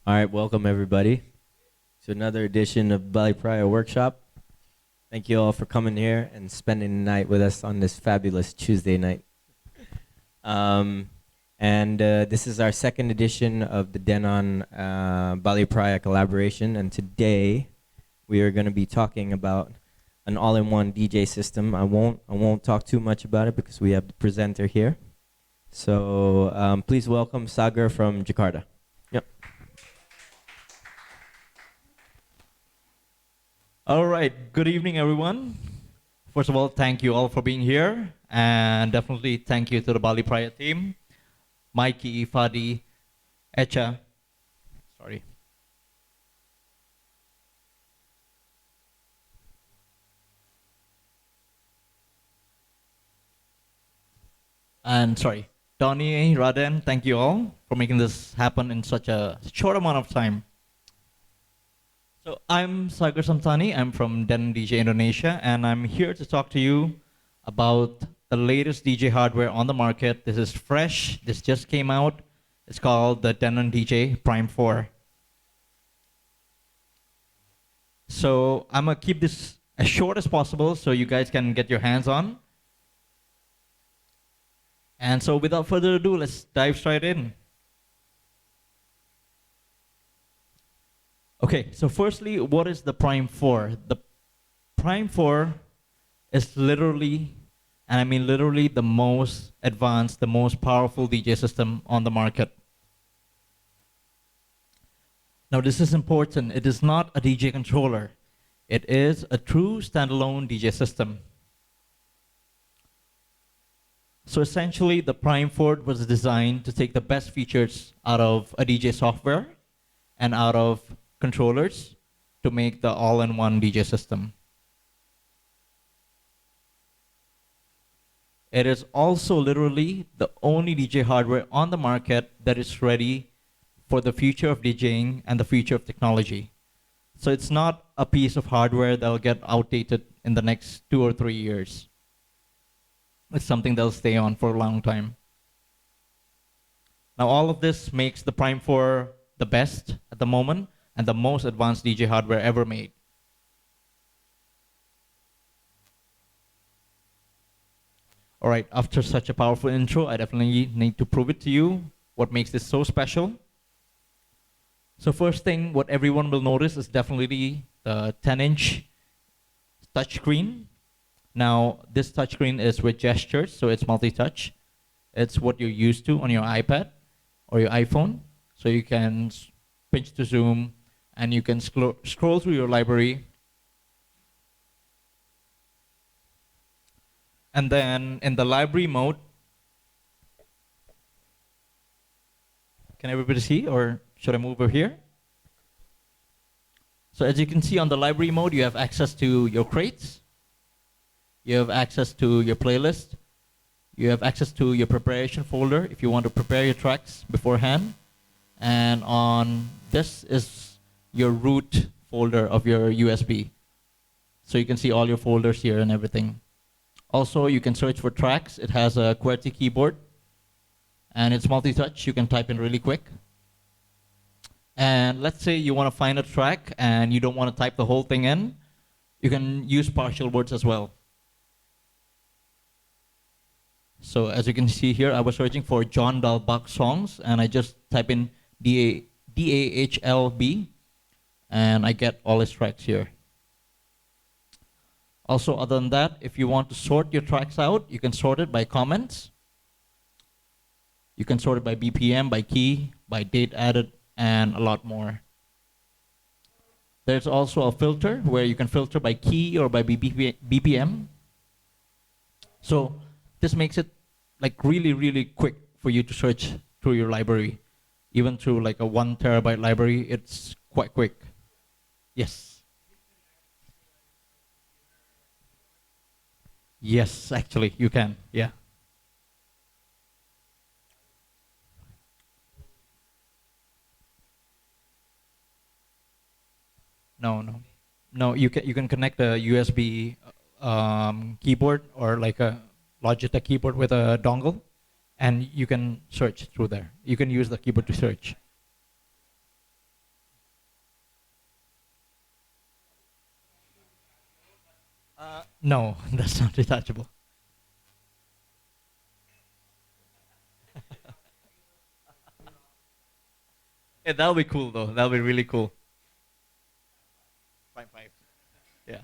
All right, welcome everybody to another edition of Bali Praia Workshop. Thank you all for coming here and spending the night with us on this fabulous Tuesday night. This is our second edition of the Denon Bali Praia collaboration, and today we are going to be talking about an all-in-one DJ system. I won't talk too much about it because we have the presenter here. So please welcome Sagar from Jakarta. Yep. All right, good evening, everyone. First of all, thank you all for being here, and definitely thank you to the Bali Praia team, Mikey, Fadi, Echa, sorry. And sorry, Donnie, Raden, thank you all for making this happen in such a short amount of time. So I'm Sagar Samtani, I'm from Denon DJ Indonesia, and I'm here to talk to you about the latest DJ hardware on the market. This is fresh, this just came out. It's called the Denon DJ Prime 4. So I'm gonna keep this as short as possible so you guys can get your hands on. And so without further ado, let's dive straight in. Okay, so firstly, what is the Prime 4? The Prime 4 is literally, and I mean literally, the most advanced, the most powerful DJ system on the market. Now this is important. It is not a DJ controller. It is a true standalone DJ system. So essentially, the Prime 4 was designed to take the best features out of a DJ software and out of controllers to make the all-in-one DJ system. It is also literally the only DJ hardware on the market that is ready for the future of DJing and the future of technology. So it's not a piece of hardware that will get outdated in the next 2 or 3 years. It's something that'll stay on for a long time. Now all of this makes the Prime 4 the best at the moment and the most advanced DJ hardware ever made. All right, after such a powerful intro, I definitely need to prove it to you what makes this so special. So first thing, what everyone will notice is definitely the 10-inch touchscreen. Now, this touchscreen is with gestures, so it's multi-touch. It's what you're used to on your iPad or your iPhone. So you can pinch to zoom, and you can scroll through your library. And then in the library mode, can everybody see, or should I move over here? So as you can see on the library mode, you have access to your crates. You have access to your playlist. You have access to your preparation folder if you want to prepare your tracks beforehand. And on this is your root folder of your USB. So you can see all your folders here and everything. Also, you can search for tracks. It has a QWERTY keyboard, and it's multi-touch. You can type in really quick. And let's say you want to find a track and you don't want to type the whole thing in. You can use partial words as well. So as you can see here, I was searching for John Dalbach songs, and I just type in DAHLB, and I get all his tracks here. Also, other than that, if you want to sort your tracks out, you can sort it by comments. You can sort it by BPM, by key, by date added, and a lot more. There's also a filter where you can filter by key or by BPM. So this makes it like really, really quick for you to search through your library. Even through like a 1 terabyte library, it's quite quick. Yes. Yes, actually, you can, yeah. No, you can connect a USB keyboard or like a Logitech keyboard with a dongle, and you can search through there. You can use the keyboard to search. No, that's not detachable. Yeah, that'll be cool though. That'll be really cool. 5.5. Yeah.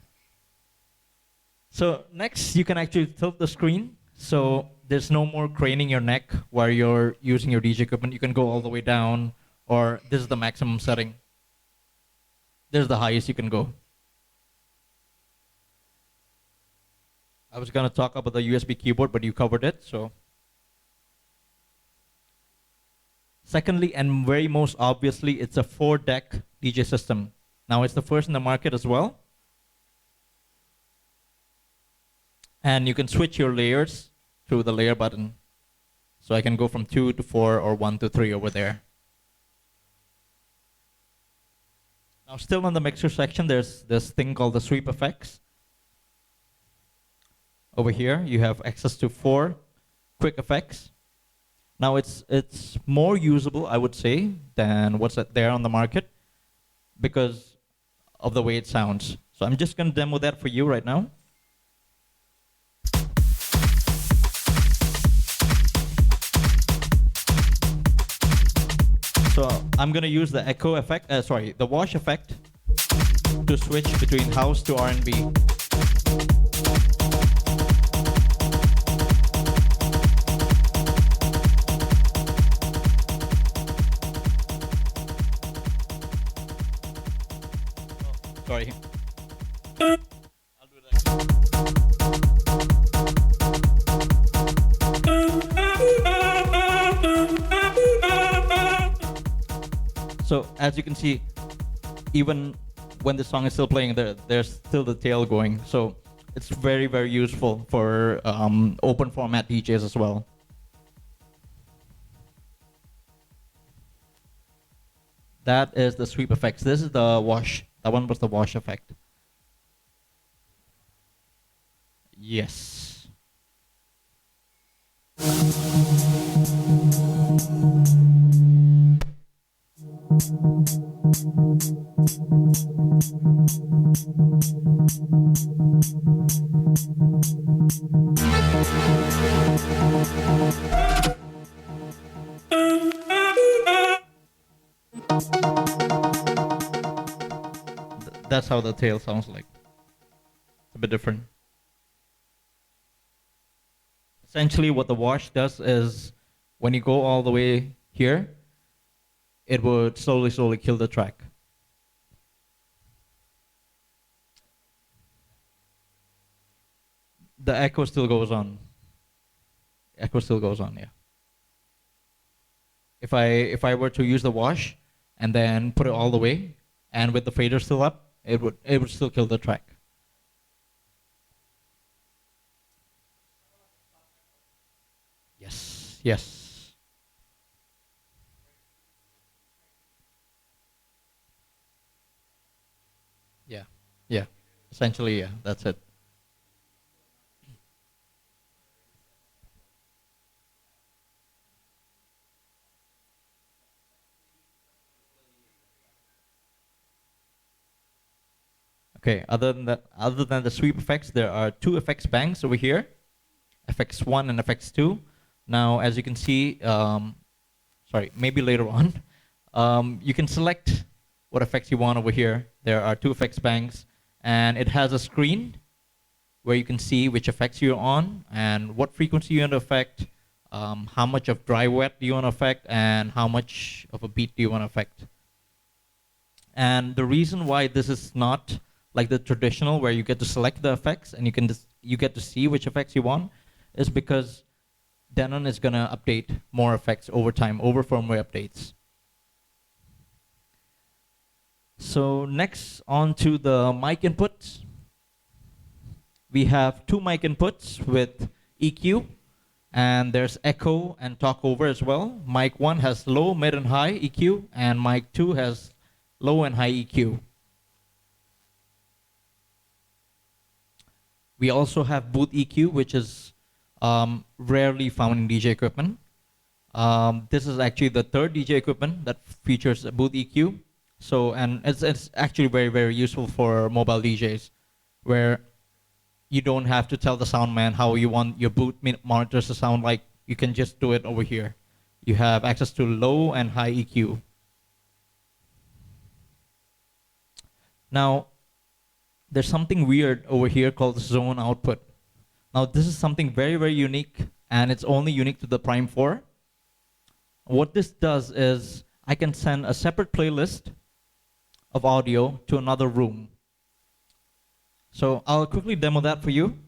So next, you can actually tilt the screen. So there's no more craning your neck while you're using your DJ equipment. You can go all the way down, or this is the maximum setting. This is the highest you can go. I was gonna talk about the USB keyboard, but you covered it. So secondly, and very most obviously, it's a 4-deck DJ system. Now it's the first in the market as well. And you can switch your layers through the layer button. So I can go from 2 to 4 or 1 to 3 over there. Now still in the mixer section, there's this thing called the sweep effects. Over here, you have access to 4 quick effects. Now it's more usable, I would say, than what's there on the market because of the way it sounds. So I'm just gonna demo that for you right now. So I'm gonna use the echo effect, the wash effect to switch between house to R&B. Sorry. I'll do that. So as you can see, even when the song is still playing, there's still the tail going. So it's very, very useful for open format DJs as well. That is the sweep effects. This is the wash. That one was the wash effect. Yes. That's how the tail sounds like. It's a bit different. Essentially, what the wash does is when you go all the way here, it would slowly kill the track. The echo still goes on. Echo still goes on, yeah. If I were to use the wash and then put it all the way, and with the fader still up, it would still kill the track. Yes, yes. Yeah, yeah. Essentially, yeah, that's it. Okay, other than the sweep effects, there are 2 effects banks over here, FX1 and FX2. Now, as you can see, sorry, maybe later on, you can select what effects you want over here. There are 2 effects banks, and it has a screen where you can see which effects you're on and what frequency you want to affect, how much of dry wet do you want to affect, and how much of a beat do you want to affect. And the reason why this is not like the traditional where you get to select the effects and you get to see which effects you want is because Denon is going to update more effects over time, over firmware updates. So next, on to the mic inputs. We have 2 mic inputs with EQ, and there's echo and talk over as well. Mic 1 has low, mid, and high EQ, and mic 2 has low and high EQ. We also have booth EQ, which is rarely found in DJ equipment. This is actually the 3rd DJ equipment that features a booth EQ. So, and it's actually very, very useful for mobile DJs, where you don't have to tell the sound man how you want your monitors to sound like. You can just do it over here. You have access to low and high EQ. Now, there's something weird over here called zone output. Now, this is something very, very unique, and it's only unique to the Prime 4. What this does is I can send a separate playlist of audio to another room. So I'll quickly demo that for you.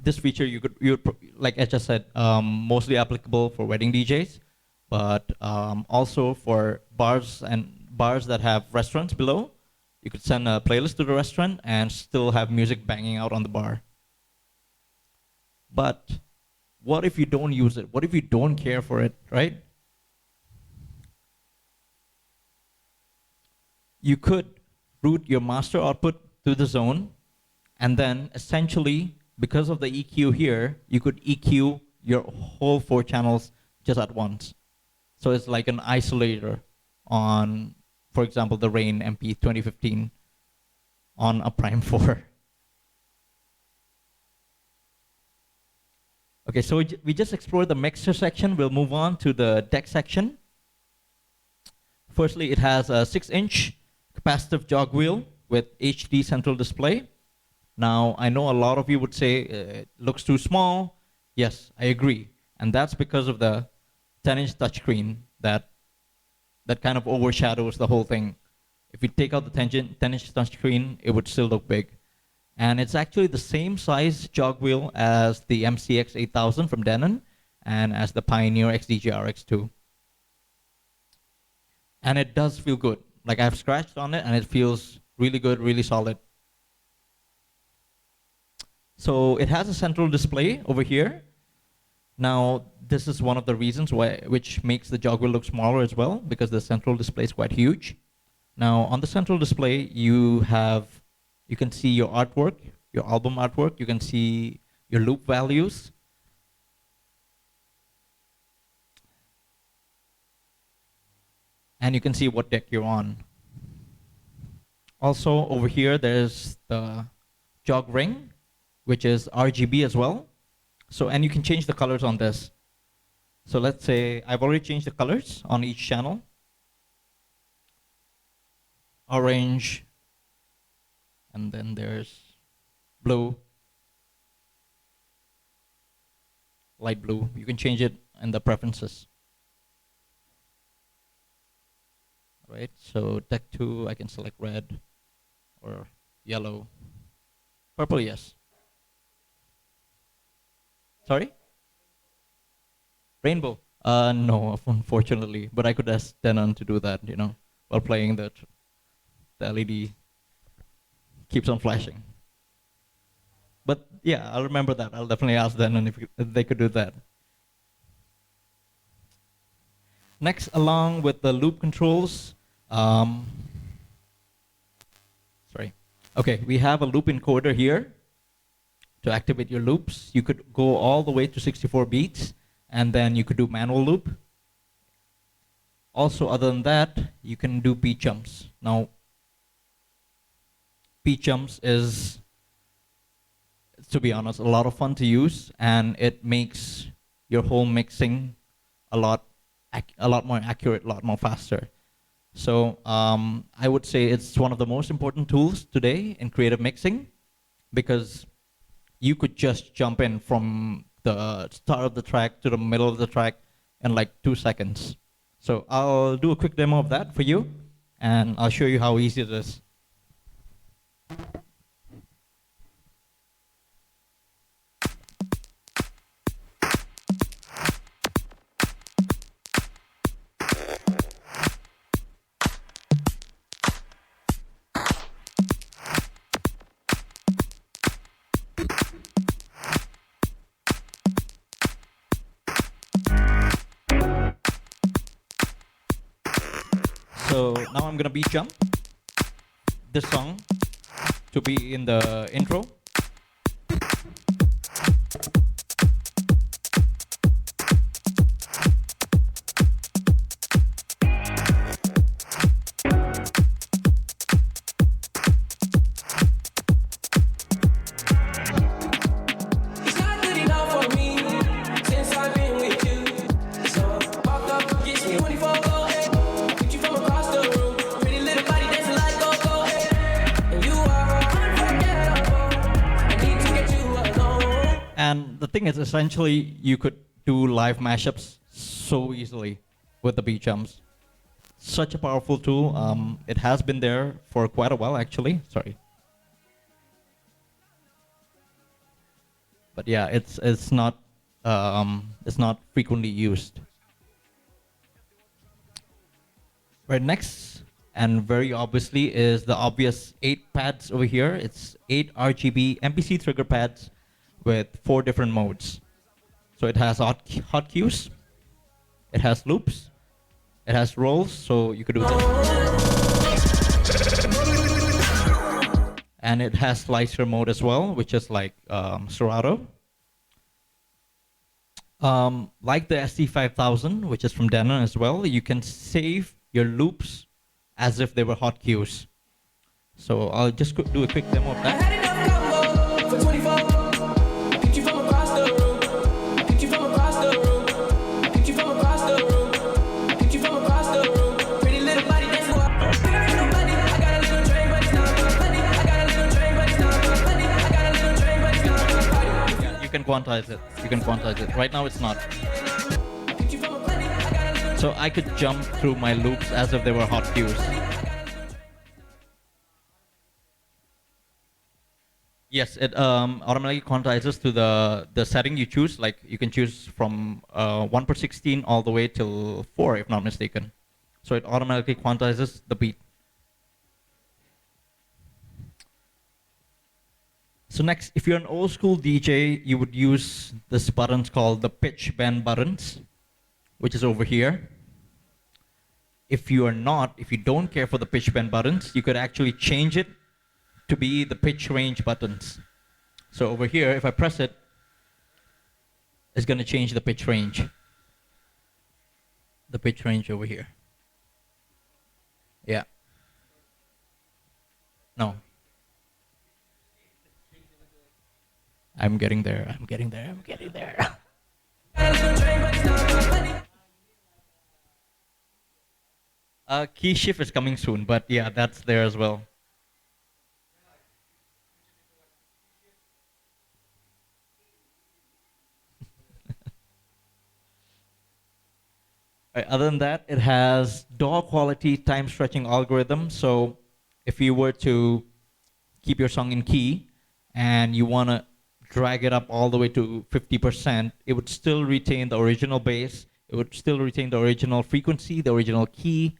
This feature like I just said, mostly applicable for wedding DJs, but also for bars that have restaurants below. You could send a playlist to the restaurant and still have music banging out on the bar. But what if you don't use it? What if you don't care for it, right? You could route your master output to the zone, and then essentially, because of the EQ here, you could EQ your whole 4 channels just at once. So it's like an isolator on, for example, the Rain MP 2015 on a Prime 4. Okay, so we just explored the mixer section. We'll move on to the deck section. Firstly, it has a 6-inch capacitive jog wheel with HD central display. Now, I know a lot of you would say it looks too small. Yes, I agree. And that's because of the 10-inch touchscreen that kind of overshadows the whole thing. If you take out the 10-inch touchscreen, it would still look big. And it's actually the same size jog wheel as the MCX 8000 from Denon and as the Pioneer XDJ RX2. And it does feel good. Like I've scratched on it and it feels really good, really solid. So it has a central display over here. Now, this is one of the reasons which makes the jog wheel look smaller as well, because the central display is quite huge. Now, on the central display, you can see your artwork, your album artwork. You can see your loop values. And you can see what deck you're on. Also, over here, there's the jog ring, which is RGB as well. So, and you can change the colors on this. So let's say I've already changed the colors on each channel. Orange, and then there's blue, light blue. You can change it in the preferences. Right, so deck 2, I can select red or yellow. Purple, yes. Sorry? Rainbow? No, unfortunately. But I could ask Denon to do that, while playing the the LED keeps on flashing. But yeah, I'll remember that. I'll definitely ask them if they could do that. Next, along with the loop controls, sorry. Okay, we have a loop encoder here to activate your loops. You could go all the way to 64 beats, and then you could do manual loop. Also, other than that, you can do beat jumps. Now, beat jumps is, to be honest, a lot of fun to use, and it makes your whole mixing a lot more accurate, a lot more faster. So I would say it's one of the most important tools today in creative mixing, because you could just jump in from the start of the track to the middle of the track in like 2 seconds. So I'll do a quick demo of that for you, and I'll show you how easy it is. So now I'm gonna beat jump this song to be in the intro. And the thing is, essentially, you could do live mashups so easily with the beat jumps. Such a powerful tool. It has been there for quite a while, actually. Sorry. But yeah, it's not frequently used. Right, next, and very obviously, is the obvious 8 pads over here. It's 8 RGB MPC trigger pads with 4 different modes. So it has hot cues, it has loops, it has rolls, so you could do this. And it has slicer mode as well, which is like Serato. Like the SC5000, which is from Denon as well, you can save your loops as if they were hot cues. So I'll just do a quick demo of that. You can quantize it. You can quantize it. Right now it's not. So I could jump through my loops as if they were hot cues. Yes, it automatically quantizes to the setting you choose. Like you can choose from 1/16 all the way till 4, if not mistaken. So it automatically quantizes the beat. So next, if you're an old school DJ, you would use this buttons called the pitch bend buttons, which is over here. If you don't care for the pitch bend buttons, you could actually change it to be the pitch range buttons. So over here, if I press it, it's going to change the pitch range. The pitch range over here. Yeah. No. I'm getting there. I'm getting there. I'm getting there. Key shift is coming soon, but yeah, that's there as well. Right, other than that, it has DAW quality time stretching algorithm. So if you were to keep your song in key and you want to drag it up all the way to 50%, it would still retain the original bass. It would still retain the original frequency, the original key,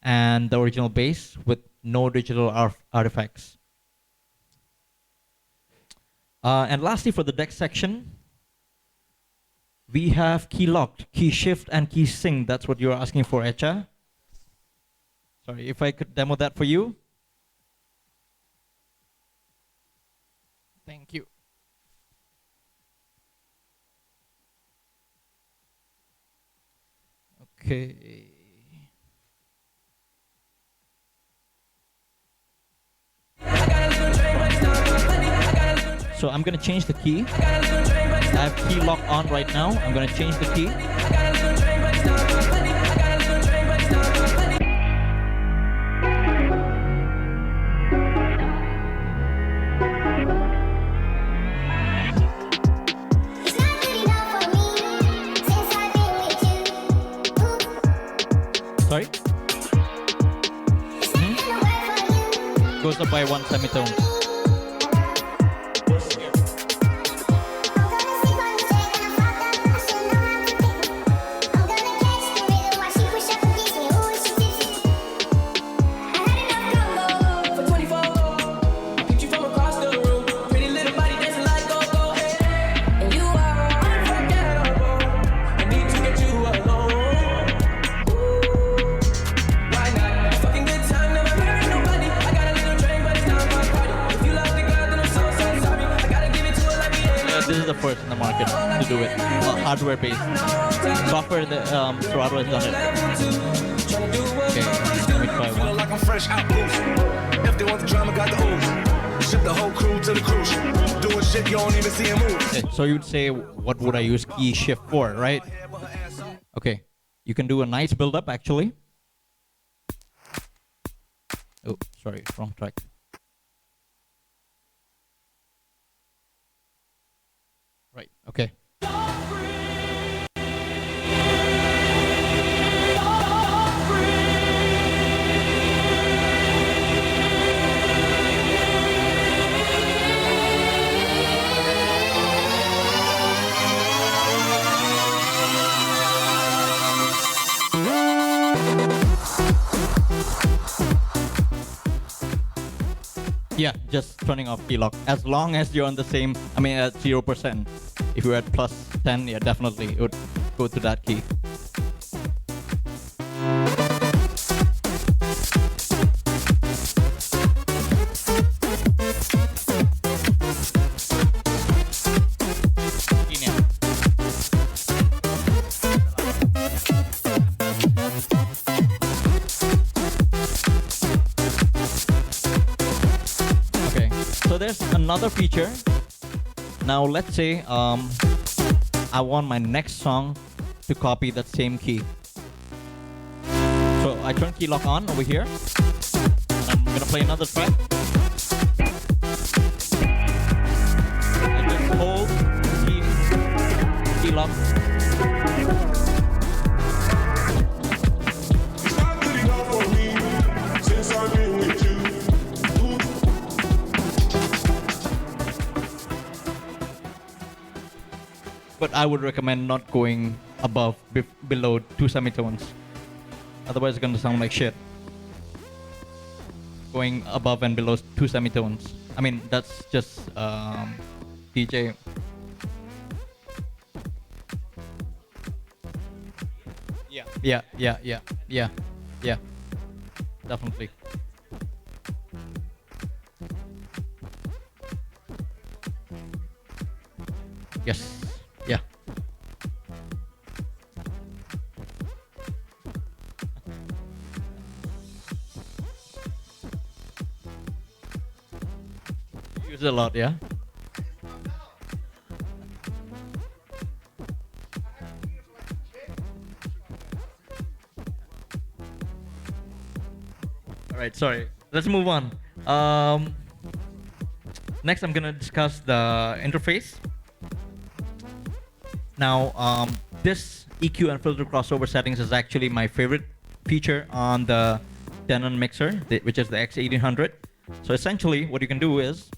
and the original bass with no digital artifacts. And lastly, for the deck section, we have key locked, key shift, and key sync. That's what you're asking for, Echa. Sorry, if I could demo that for you. Thank you. Okay. So I'm gonna change the key. I have key lock on right now. I'm gonna change the key. Sorry? Goes up by one semitone. This is the first in the market to do it, hardware based. Software, through hardware has done it. Okay, let me try one. Like I'm fresh out boost. If they want the drama, got the ooze. Ship the whole crew to the cruise. Doing shit you don't even see him move. Okay, so you'd say, what would I use key shift for, right? Okay, you can do a nice build up actually. Oh, sorry, wrong track. Right, okay. Yeah, just turning off key lock. As long as you're on the same, I mean at 0%. If you're at plus 10, yeah, definitely it would go to that key. Okay, so there's another feature. Now let's say I want my next song to copy that same key. So I turn key lock on over here, and I'm gonna play another track. I just hold key lock. It's not good enough for me since I've been with you. But I would recommend not going above, below 2 semitones. Otherwise, it's gonna sound like shit. Going above and below 2 semitones. I mean, that's just DJ. Yeah. Definitely. Yes. Yeah. Use it a lot, yeah? Alright, sorry. Let's move on. Next, I'm gonna discuss the interface. Now, this EQ and filter crossover settings is actually my favorite feature on the Denon mixer, which is the X1800. So essentially, what you can do is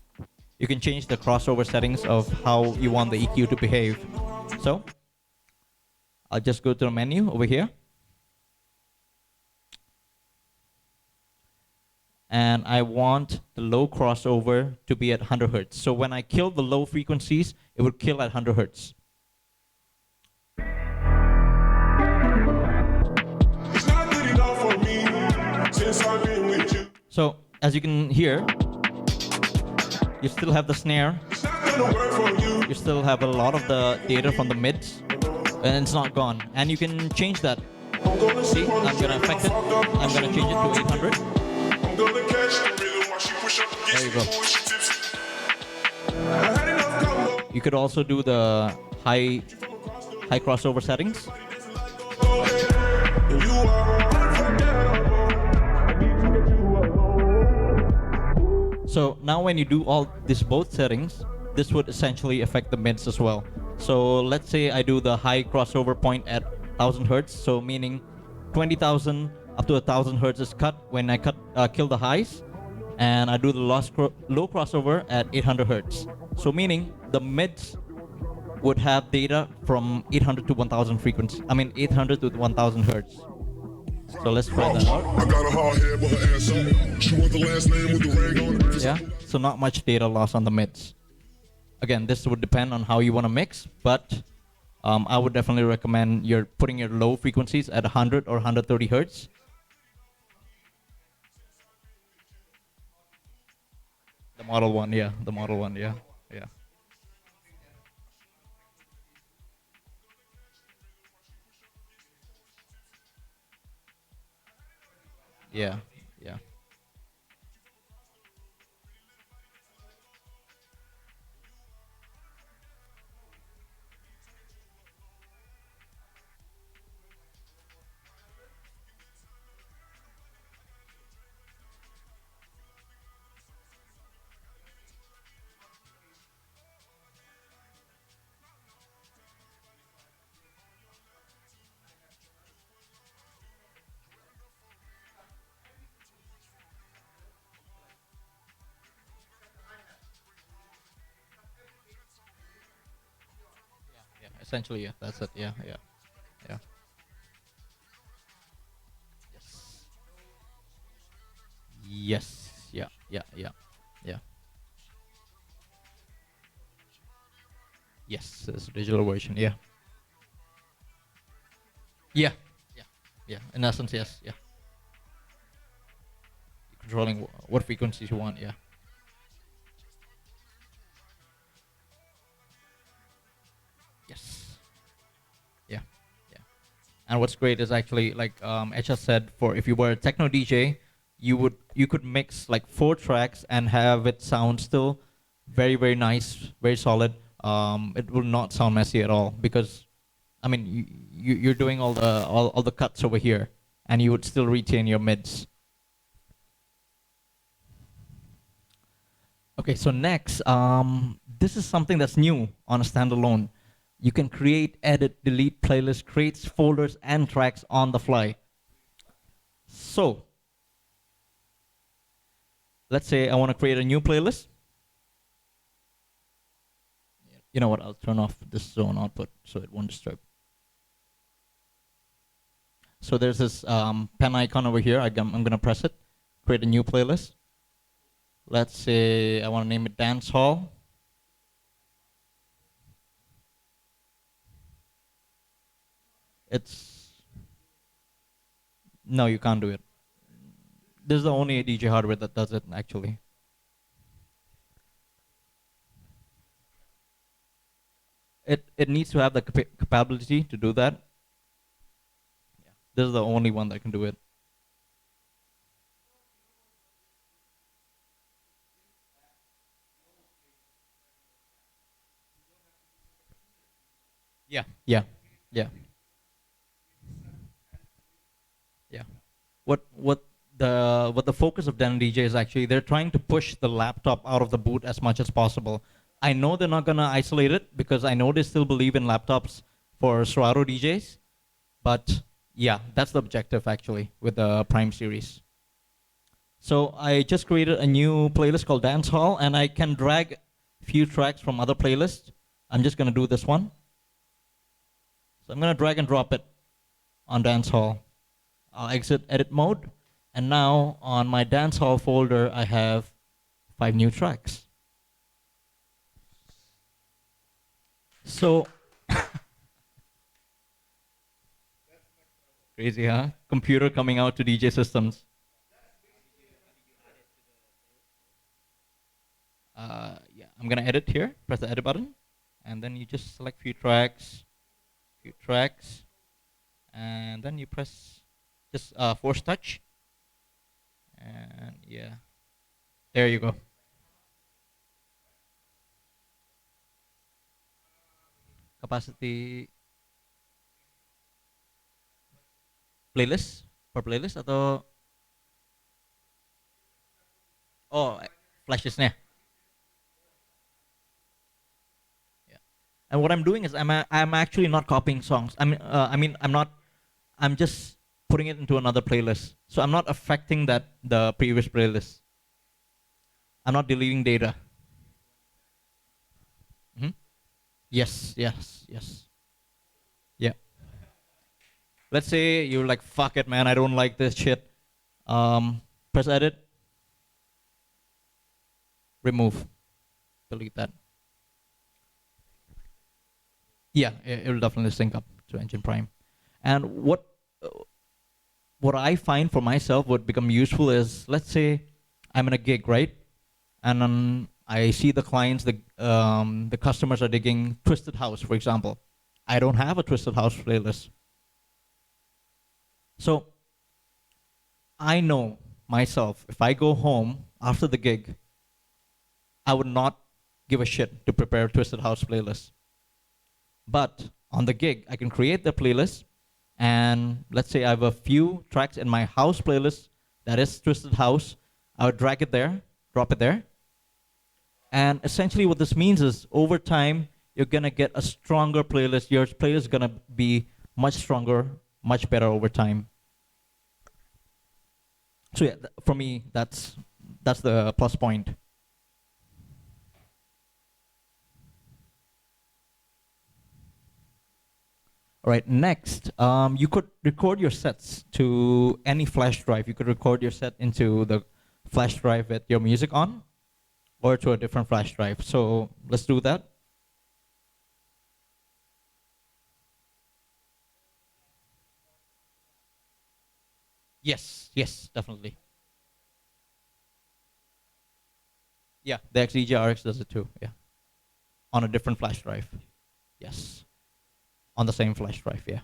you can change the crossover settings of how you want the EQ to behave. So I'll just go to the menu over here. and I want the low crossover to be at 100 hertz. So when I kill the low frequencies, it would kill at 100 hertz. It's not good enough for me since I've been with you. So as you can hear, you still have the snare. It's not gonna work for you. You still have a lot of the data from the mids, and it's not gone. And you can change that. I'm gonna See, I'm gonna affect it. I'm gonna change it to 800. I'm gonna catch the rhythm while she push up against There you me go. when she tips. I had enough combo. You could also do the high crossover settings. You are unforgettable. I need to get you alone. So now when you do all these both settings, this would essentially affect the mids as well. So let's say I do the high crossover point at 1000 hertz, so meaning 20,000 up to 1000 hertz is cut when I kill the highs, and I do the low crossover at 800 hertz. So meaning the mids would have data from 800 to 1000 frequency. I mean 800 to 1000 hertz. So let's try that out. I got a hard head with her ass up. She want the last name with the ring on it. Yeah, so not much data loss on the mids. Again, this would depend on how you want to mix, but I would definitely recommend you're putting your low frequencies at 100 or 130 hertz. The Model 1, yeah, the Model 1, yeah, yeah. Yeah, yeah. Yeah, essentially, yeah, that's it, yeah, yeah, yeah. Yes. Yes, yeah, yeah, yeah, yeah. Yes, it's a digital version, yeah. Yeah, yeah, yeah, in essence, yes, yeah. You're controlling what frequencies you want, yeah. Yes. Yeah, yeah. And what's great is actually like HS said, for if you were a techno DJ, you could mix like 4 tracks and have it sound still very very nice, very solid. It will not sound messy at all because, I mean, you're doing all the cuts over here, and you would still retain your mids. Okay, so next, this is something that's new on a standalone. You can create, edit, delete playlists, create folders and tracks on the fly. So, let's say I want to create a new playlist. You know what, I'll turn off this zone output so it won't disturb. So there's this pen icon over here. I'm going to press it, create a new playlist. Let's say I want to name it Dance Hall. No, you can't do it. This is the only DJ hardware that does it, actually. It needs to have the capability to do that. Yeah. This is the only one that can do it. Yeah, yeah, yeah. Yeah. What the focus of Denon DJ is actually, they're trying to push the laptop out of the boot as much as possible. I know they're not gonna isolate it because I know they still believe in laptops for Serato DJs, but yeah, that's the objective actually with the Prime series. So I just created a new playlist called Dance Hall, and I can drag a few tracks from other playlists. I'm just gonna do this one. So I'm gonna drag and drop it on Dance Hall. I'll exit edit mode, And now on my dancehall folder, I have 5 new tracks. So, crazy, huh? Computer coming out to DJ systems. Yeah, I'm gonna edit here. Press the edit button, and then you just select few tracks, and then you press just force touch, and yeah, there you go. Capacity playlist per playlist atau flashes-nya. Yeah. And what I'm doing is I'm actually not copying songs. I'm just putting it into another playlist. So I'm not affecting the previous playlist. I'm not deleting data. Mhm. Yes. Yeah. Let's say you're like, fuck it, man, I don't like this shit. Press edit, remove, delete that. Yeah, it'll definitely sync up to Engine Prime. And what I find for myself would become useful is, let's say I'm in a gig, right? And I see the clients, the customers are digging Twisted House, for example. I don't have a Twisted House playlist. So I know myself, if I go home after the gig, I would not give a shit to prepare a Twisted House playlist. But on the gig, I can create the playlist, and let's say I have a few tracks in my house playlist that is Twisted House. I would drag it there, drop it there. And essentially what this means is, over time, you're gonna get a stronger playlist. Your playlist is gonna be much stronger, much better over time. So yeah, for me, that's the plus point. All right, next, you could record your sets to any flash drive. You could record your set into the flash drive with your music on, or to a different flash drive. So let's do that. Yes, definitely. Yeah, the XDJ-RX does it too, yeah. On a different flash drive, yes. On the same flash drive, yeah.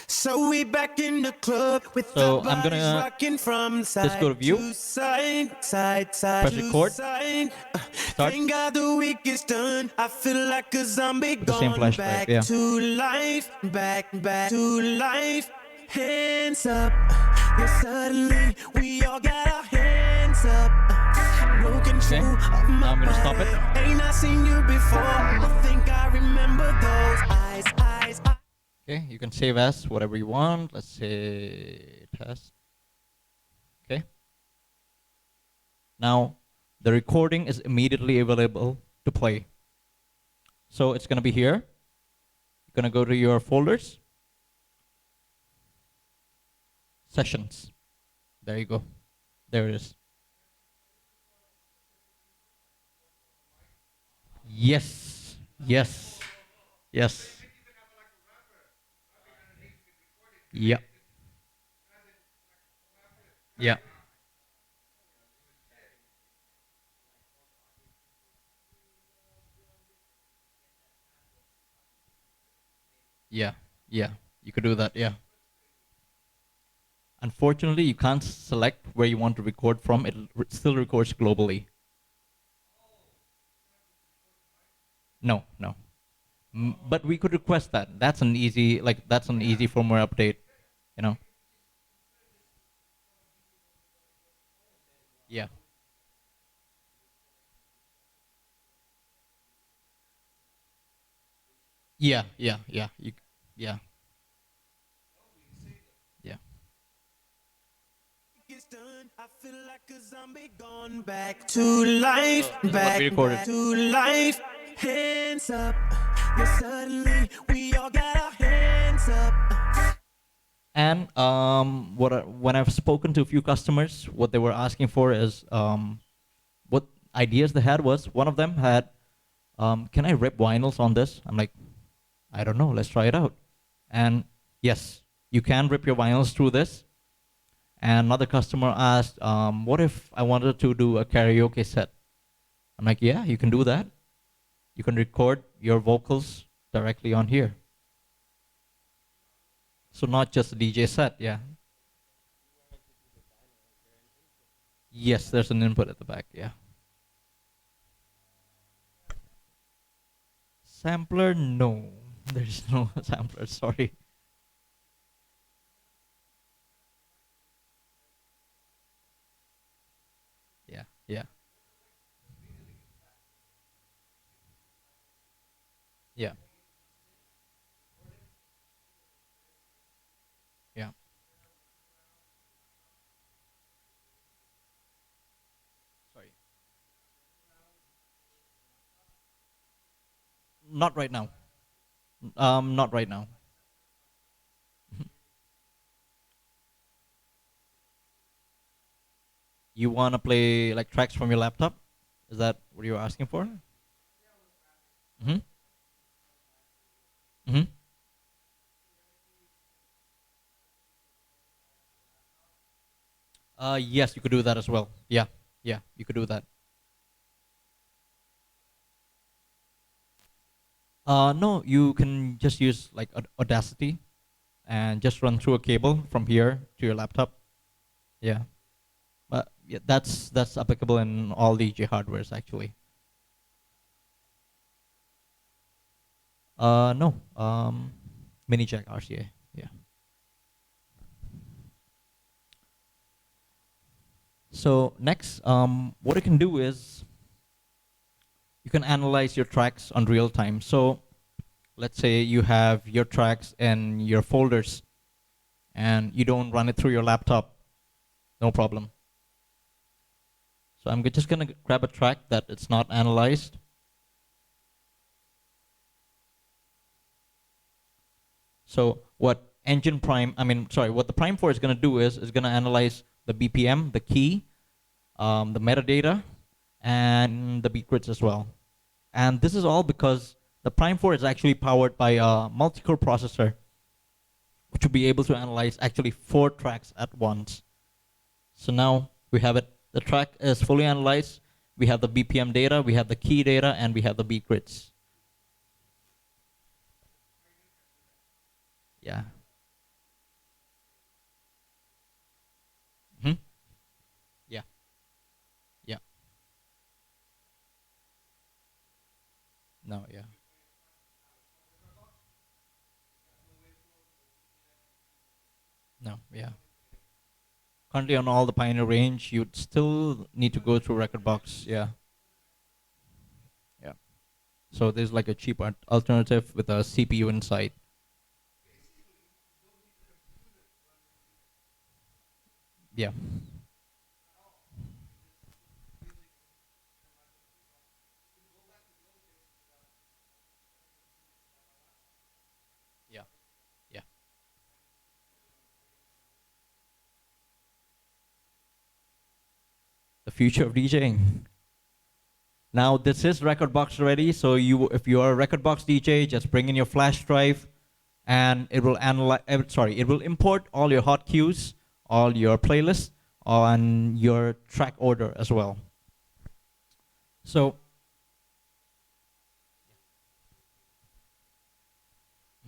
So we back in the club with So the I'm gonna bodies rocking from side just go to view, to side, side press to record, side. start. Thank God the week is done. I feel like a zombie With the same gone flash drive, back yeah. to life, back to life. Hands up, yeah, suddenly we all got our hands up. No control of my Now I'm gonna stop it. body. Ain't I seen you before? I think I remember those eyes. Okay, you can save as whatever you want. Let's say test. Okay. Now the recording is immediately available to play. So it's gonna be here. You're gonna go to your folders, sessions. There you go. There it is. Yes. Yeah. Yeah. Yeah. You could do that, yeah. Unfortunately, you can't select where you want to record from. It still records globally. No. But we could request that. That's an easy firmware update, you know. Yeah. Yeah. Yeah. Yeah. Yeah. I feel like a zombie gone back to life, back to life. Hands up, yeah, suddenly we all got our hands up. And when I've spoken to a few customers, what they were asking for is what ideas they had was one of them had, can I rip vinyls on this? I'm like, I don't know, let's try it out. And yes, you can rip your vinyls through this. And another customer asked, what if I wanted to do a karaoke set? I'm like, yeah, you can do that. You can record your vocals directly on here. So not just a DJ set, yeah. Yes, there's an input at the back, yeah. Sampler, no. There's no sampler, sorry. Yeah, yeah, yeah, yeah. Sorry. Not right now. Not right now. You want to play like tracks from your laptop? Is that what you're asking for? Mm-hmm. Mm-hmm. Yes, you could do that as well. Yeah, yeah, you could do that. No, you can just use like Audacity and just run through a cable from here to your laptop. Yeah, but yeah, that's applicable in all DJ hardwares actually. No, mini jack RCA. Yeah. So next, what you can do is you can analyze your tracks on real time. So let's say you have your tracks in your folders and you don't run it through your laptop, no problem. So I'm just gonna grab a track that it's not analyzed. So what engine prime, what the prime 4 is gonna do is gonna analyze the BPM, the key, the metadata, and the beat grids as well. And this is all because the prime 4 is actually powered by a multi-core processor, which will be able to analyze actually 4 tracks at once. So now we have it. The track is fully analyzed. We have the BPM data, we have the key data, and we have the beat grids. Yeah. Hmm. Yeah. Yeah. No. Yeah. No. Yeah. Currently on all the Pioneer range, you'd still need to go through Rekordbox. Yeah. Yeah. So there's like a cheap alternative with a CPU inside. Yeah. Yeah. Yeah. The future of DJing. Now this is Rekordbox ready, so if you are a Rekordbox DJ, just bring in your flash drive, and it will analyze. It will import all your hot cues, all your playlists, on your track order as well. So,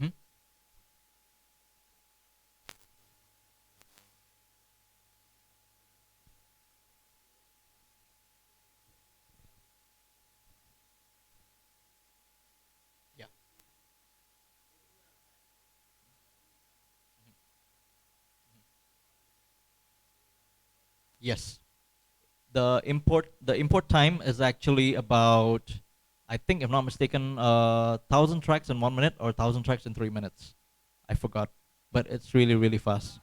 mhm, yeah, yes. The import time is actually about, I think if not mistaken, 1,000 tracks in 1 minute or 1,000 tracks in 3 minutes. I forgot, but it's really really fast.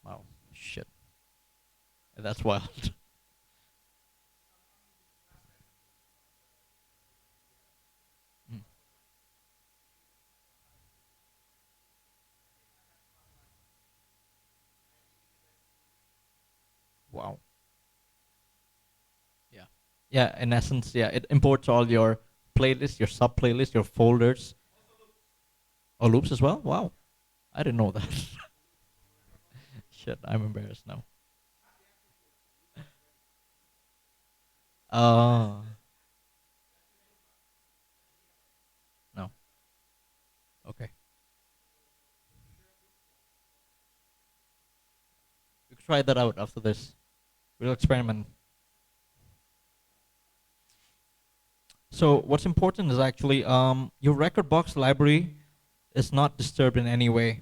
Wow, shit, that's wild. Yeah, in essence, yeah, it imports all your playlists, your sub playlists, your folders. Oh, loops as well. Wow, I didn't know that. Shit, I'm embarrassed now. Uh no. Okay. We could try that out after this. We'll experiment. So what's important is actually your record box library is not disturbed in any way.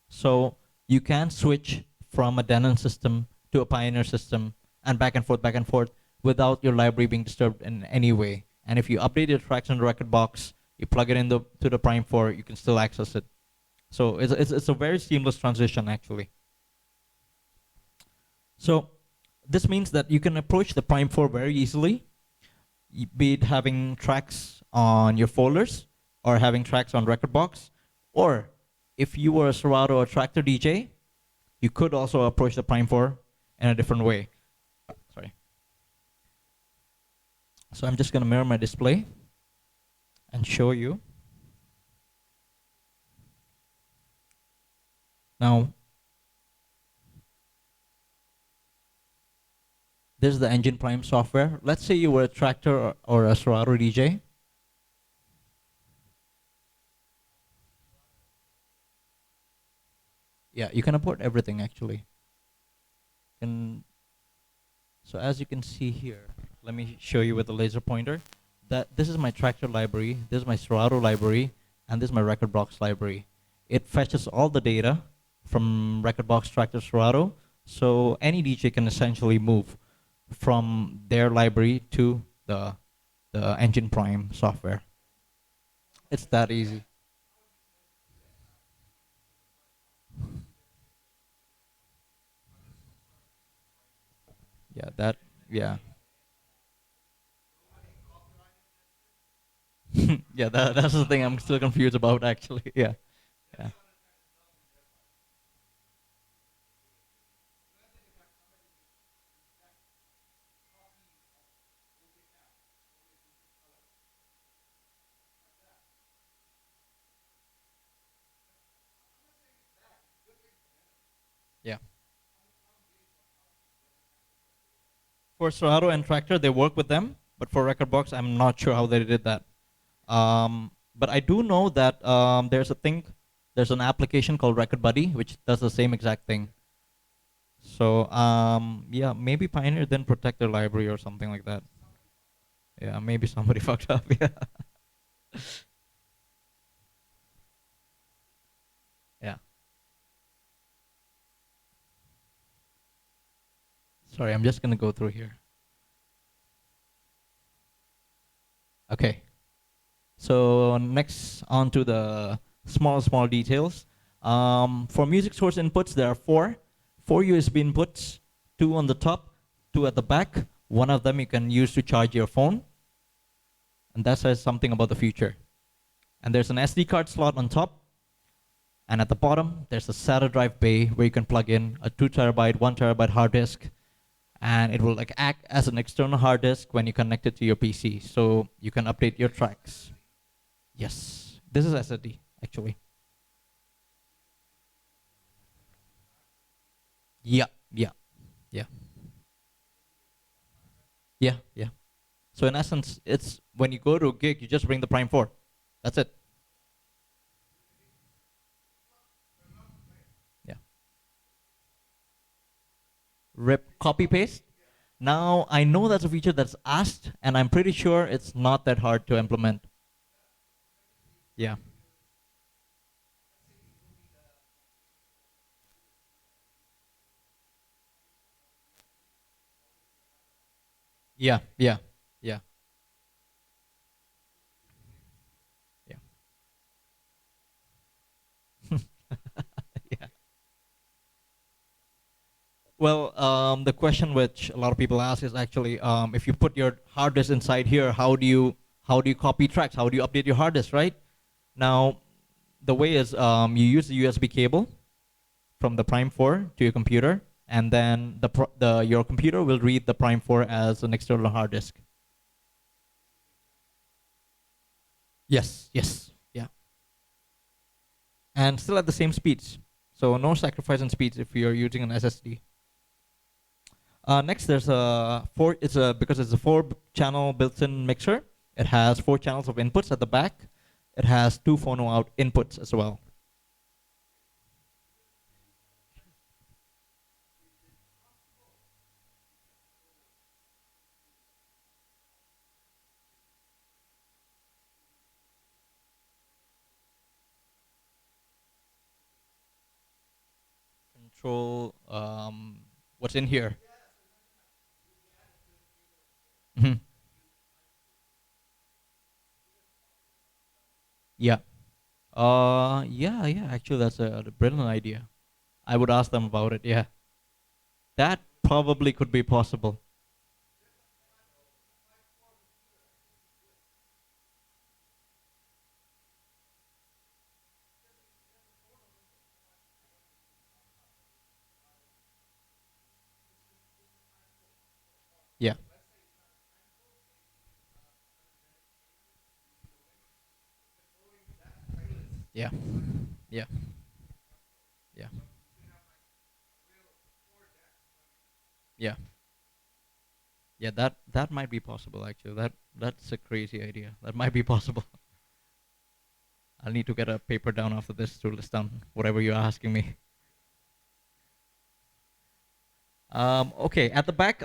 So you can switch from a Denon system to a Pioneer system and back and forth without your library being disturbed in any way. And if you update your tracks on the record box, you plug it in to the Prime 4, you can still access it. So it's a very seamless transition actually. So this means that you can approach the Prime 4 very easily, be it having tracks on your folders or having tracks on record box, or if you were a Serato or Tractor DJ, you could also approach the Prime 4 in a different way. Sorry. So I'm just going to mirror my display and show you. Now, this is the Engine Prime software. Let's say you were a Tractor or a Serato DJ. Yeah, you can import everything actually. So as you can see here, let me show you with the laser pointer. That this is my Tractor library, this is my Serato library, and this is my record box library. It fetches all the data from record box, Tractor, Serato, so any DJ can essentially move from their library to the Engine Prime software. It's that easy. Yeah, yeah. Yeah, that's the thing I'm still confused about actually. Yeah. Yeah. Yeah. For Serato and Tractor, they work with them, but for Recordbox, I'm not sure how they did that. But I do know that there's an application called Record Buddy, which does the same exact thing. So yeah, maybe Pioneer didn't protect their library or something like that. Yeah, maybe somebody fucked up. Yeah. Yeah. Sorry, I'm just gonna go through here. Okay. So next on to the small details. For music source inputs, there are four USB inputs, two on the top, two at the back. One of them you can use to charge your phone, and that says something about the future. And there's an SD card slot on top, and at the bottom there's a SATA drive bay where you can plug in a 2 terabyte, 1 terabyte hard disk, and it will like act as an external hard disk when you connect it to your PC, so you can update your tracks. Yes, this is SSD actually. Yeah, yeah, yeah, yeah. So in essence, it's when you go to a gig, you just bring the Prime 4. That's it. Yeah. Rip, copy, paste. Now I know that's a feature that's asked, and I'm pretty sure it's not that hard to implement. Yeah. Yeah, yeah, yeah, yeah. Yeah. Well, the question which a lot of people ask is actually, if you put your hard disk inside here, how do you copy tracks? How do you update your hard disk, right? Now, the way is you use the USB cable from the Prime 4 to your computer, and then your computer will read the Prime 4 as an external hard disk. Yes, yes, yeah. And still at the same speeds. So no sacrifice in speeds if you're using an SSD. Next, there's a because it's a 4-channel built-in mixer. It has 4 channels of inputs at the back. It has 2 phono out inputs as well. Control what's in here. Mhm. Yeah. Yeah. Actually, that's a brilliant idea. I would ask them about it. Yeah, that probably could be possible. Yeah. Yeah. Yeah. Yeah. Yeah. Yeah. That might be possible. Actually, that's a crazy idea. That might be possible. I'll need to get a paper down after this to list down whatever you're asking me. Okay, at the back,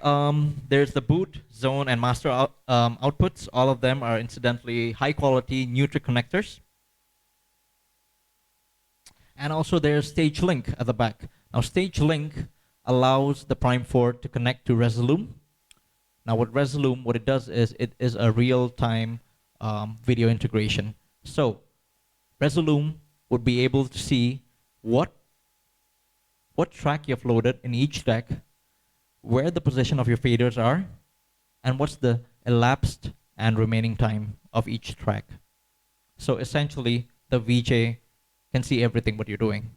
there's the boot, zone, and master outputs. All of them are incidentally high quality Nutri connectors. And also there's stage link at the back. Now stage link allows the Prime 4 to connect to Resolume. Now with Resolume, what it does is it is a real-time video integration. So Resolume would be able to see what track you've loaded in each deck, where the position of your faders are, and what's the elapsed and remaining time of each track. So essentially, the VJ can see everything what you're doing.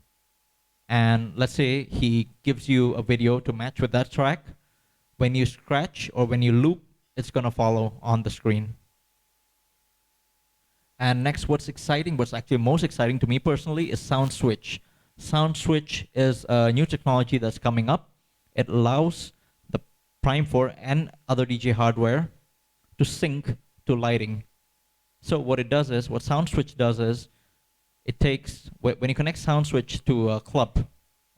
And let's say he gives you a video to match with that track. When you scratch or when you loop, it's going to follow on the screen. And next, what's actually most exciting to me personally is Sound Switch. Sound Switch is a new technology that's coming up. It allows the Prime 4 and other DJ hardware to sync to lighting. So what Sound Switch does is, it takes, when you connect Sound Switch to a club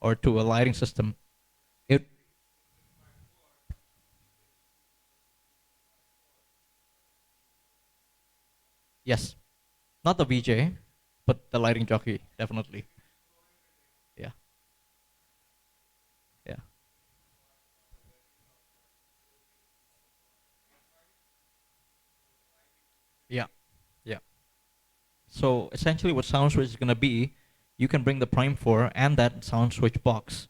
or to a lighting system, yes, not the VJ, but the lighting jockey, definitely. Yeah, yeah, yeah, yeah. So essentially what Sound Switch is going to be, you can bring the Prime 4 and that Sound Switch box,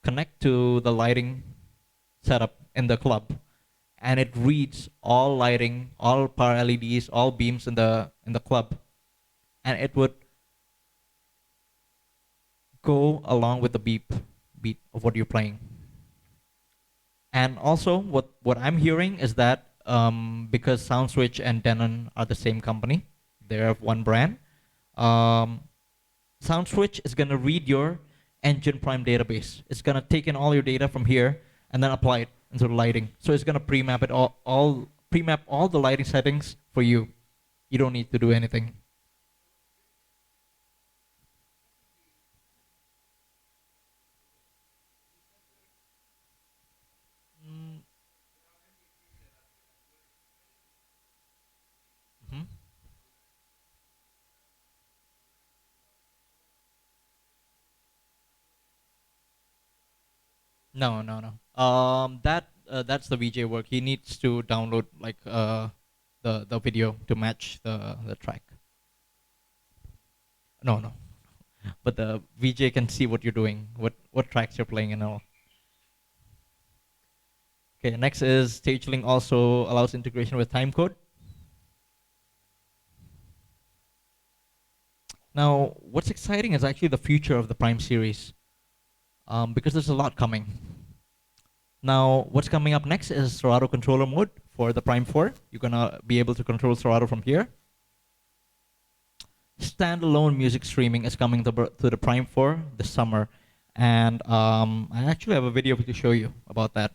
connect to the lighting setup in the club, and it reads all lighting, all power LEDs, all beams in the club, and it would go along with the beat of what you're playing. And also, what I'm hearing is that because SoundSwitch and Denon are the same company, they're one brand. SoundSwitch is gonna read your Engine Prime database. It's gonna take in all your data from here and then apply it into the lighting. So it's gonna pre-map it pre-map all the lighting settings for you. You don't need to do anything. Mm, mhm. No, no, no. That's the VJ work. He needs to download like the video to match the track. No, no. But the VJ can see what you're doing, what tracks you're playing and all. Okay, next is StageLink also allows integration with timecode. Now, what's exciting is actually the future of the Prime series, because there's a lot coming. Now, what's coming up next is Serato controller mode for the Prime 4. You're gonna be able to control Serato from here. standalone music streaming is coming to the Prime 4 this summer, and I actually have a video to show you about that.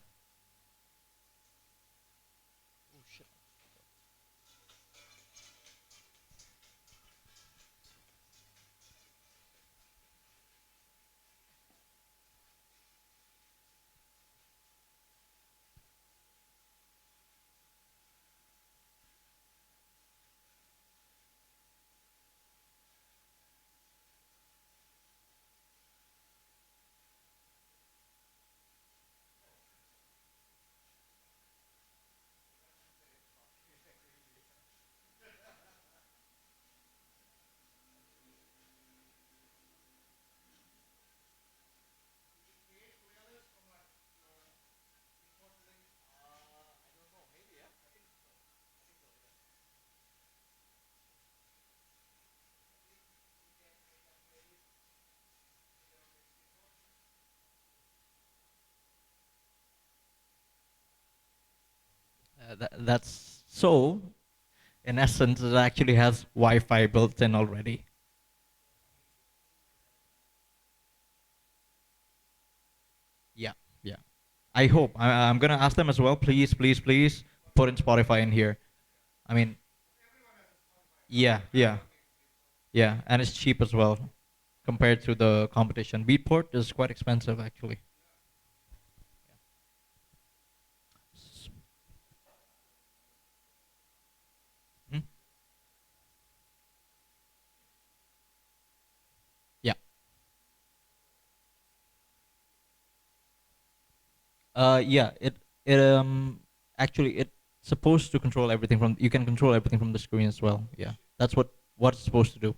That's so. In essence, it actually has Wi-Fi built in already. Yeah, yeah. I hope. I'm gonna ask them as well. Please, please, please put in Spotify in here. I mean, yeah, yeah, yeah, and it's cheap as well compared to the competition. Beatport is quite expensive actually. S- hmm? Yeah. Yeah. It actually it's supposed to control everything from. You can control everything from the screen as well. Yeah. That's what it's supposed to do.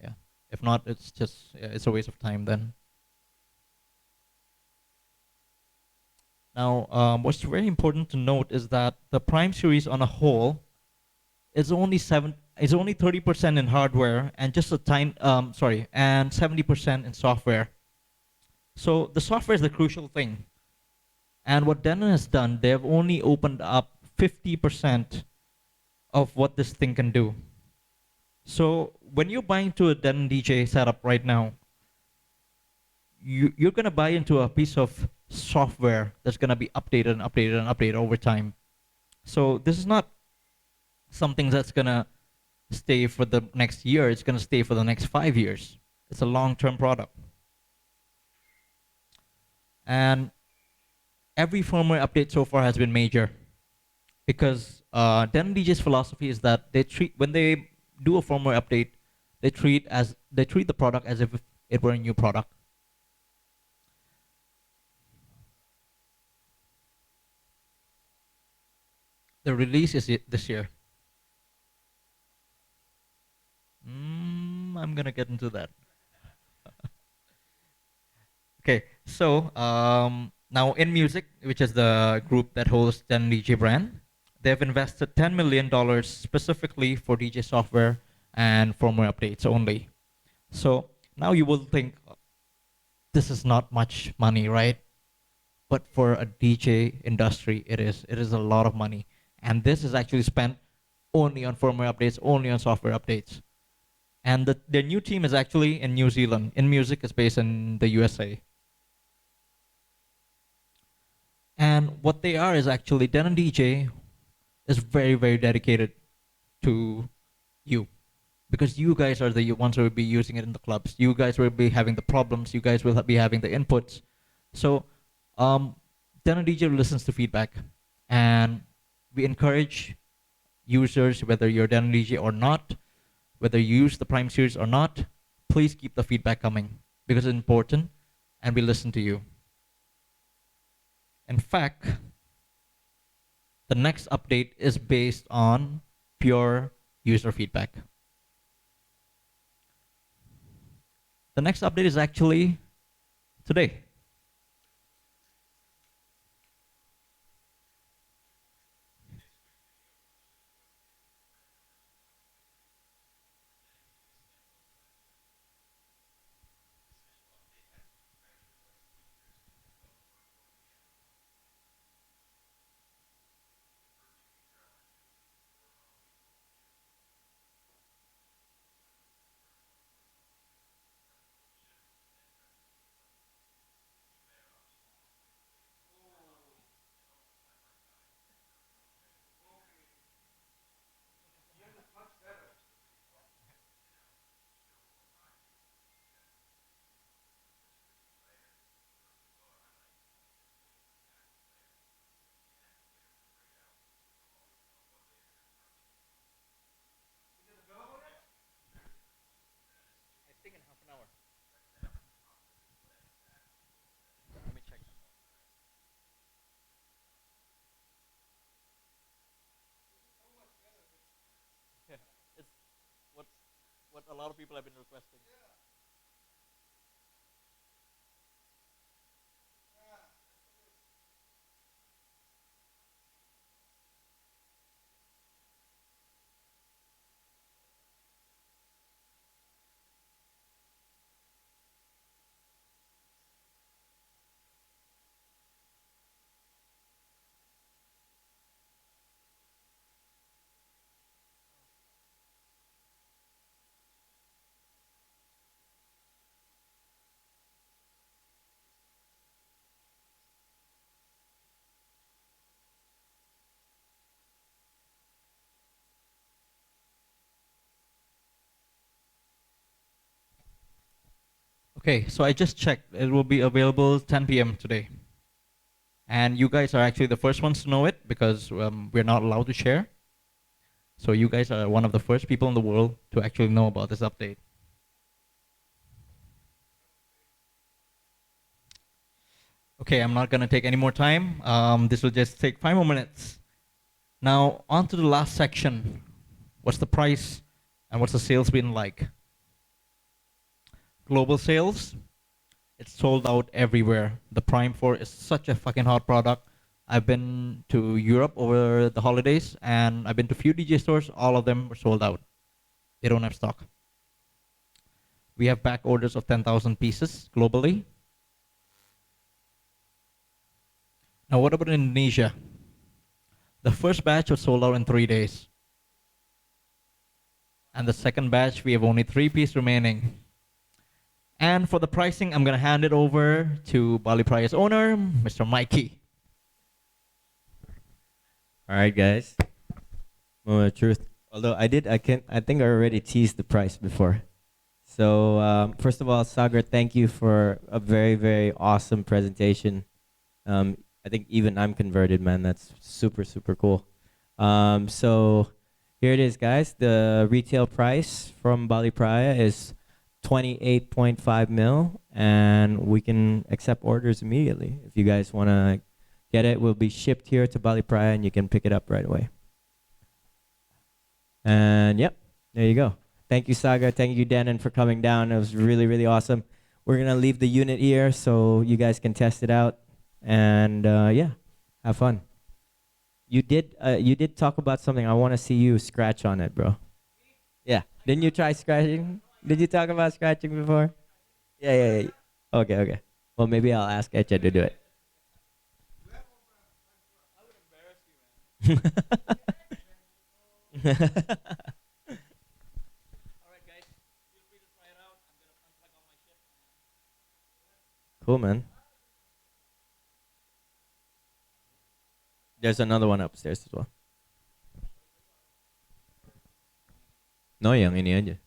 Yeah. If not, it's just yeah, it's a waste of time then. Now, what's very important to note is that the Prime series on a whole is only 30% in hardware and just a tiny sorry and 70% in software. So the software is the crucial thing. And what Denon has done, they've only opened up 50% of what this thing can do. So when you're buying to a Denon DJ setup right now, you're gonna buy into a piece of software that's gonna be updated and updated and updated over time. So this is not something that's gonna stay for the next year. It's gonna stay for the next 5 years. It's a long-term product, and every firmware update so far has been major because Denon DJ's philosophy is that they treat when they do a firmware update, they treat the product as if it were a new product. The release is this year. I'm gonna get into that. Okay, so now in music, which is the group that holds Denon DJ brand, they've invested $10 million specifically for DJ software and firmware updates only. So now you will think this is not much money, right? But for a DJ industry, it is. It is a lot of money, and this is actually spent only on firmware updates, only on software updates. And their new team is actually in New Zealand. In music, it's based in the USA. And what they are is actually Denon DJ is very, very dedicated to you because you guys are the ones who will be using it in the clubs. You guys will be having the problems. You guys will be having the inputs. So, Denon DJ listens to feedback, and we encourage users, whether you're Denon DJ or not, whether you use the Prime series or not, please keep the feedback coming because it's important, and we listen to you. In fact, the next update is based on pure user feedback. The next update is actually today. a lot of people have been requesting. Okay, so I just checked. It will be available 10 p.m. today. And you guys are actually the first ones to know it because we're not allowed to share. So you guys are one of the first people in the world to actually know about this update. Okay, I'm not going to take any more time. This will just take 5 more minutes. Now, on to the last section. What's the price and what's the sales been like? Global sales, it's sold out everywhere. The Prime 4 is such a fucking hot product. I've been to Europe over the holidays and I've been to a few DJ stores. All of them were sold out. They don't have stock. We have back orders of 10,000 pieces globally. Now, what about Indonesia? The first batch was sold out in 3 days. And the second batch, we have only 3 pieces remaining. And for the pricing, I'm going to hand it over to Bali Praya's owner, Mr. Mikey. All right, guys. Moment of truth. Although I think I already teased the price before. So first of all, Sagar, thank you for a very, very awesome presentation. I think even I'm converted, man. That's super, super cool. So here it is, guys. The retail price from Bali Praia is 28.5 mil, and we can accept orders immediately. If you guys want to get it, will be shipped here to Bali Praia, and you can pick it up right away. And yep, there you go. Thank you, Saga. Thank you, Denon, for coming down. It was really, really awesome. We're gonna leave the unit here so you guys can test it out, and yeah, have fun. You did talk about something. I want to see you scratch on it, bro. Yeah. Didn't you try scratching? Did you talk about scratching before? Yeah. Okay. Well, maybe I'll ask Echa to do it. Cool, man. There's another one upstairs as well. No, yang ini aja.